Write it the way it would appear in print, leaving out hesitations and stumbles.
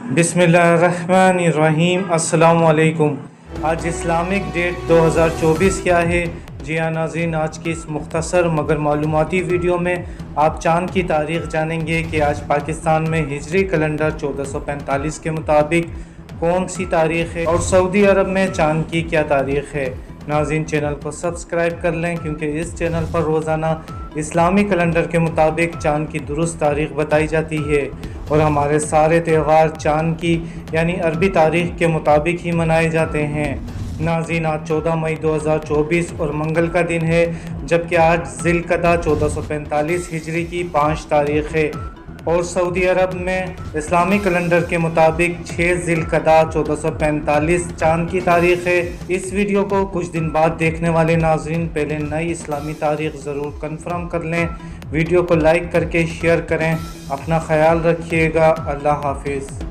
बिस्मिल्लाहिर्रहमानिर्रहीम। अस्सलाम वालेकुम। आज इस्लामिक डेट 2024 क्या है? जी हाँ नाज़रीन, आज की इस मुख्तसर मगर मालूमाती वीडियो में आप चाँद की तारीख़ जानेंगे कि आज पाकिस्तान में हिजरी कैलेंडर 1445 के मुताबिक कौन सी तारीख़ है और सऊदी अरब में चाँद की क्या तारीख़ है। नाज़रीन, चैनल को सब्सक्राइब कर लें क्योंकि इस चैनल पर रोज़ाना इस्लामी कैलेंडर के मुताबिक चाँद की दुरुस्त तारीख़ बताई जाती है और हमारे सारे त्यौहार चाँद की यानी अरबी तारीख़ के मुताबिक ही मनाए जाते हैं। नाज़रीन, आज 14 मई 2024 और मंगल का दिन है, जबकि आज ज़िलक़दा 1445 हिजरी की 5 तारीख़ है और सऊदी अरब में इस्लामी कैलेंडर के मुताबिक 6 ज़िलक़दा 1445 चाँद की तारीख़ है। इस वीडियो को कुछ दिन बाद देखने वाले नाज़रीन पहले नई इस्लामी तारीख़ ज़रूर कंफर्म कर लें। वीडियो को लाइक करके शेयर करें। अपना ख्याल रखिएगा। अल्लाह हाफिज़।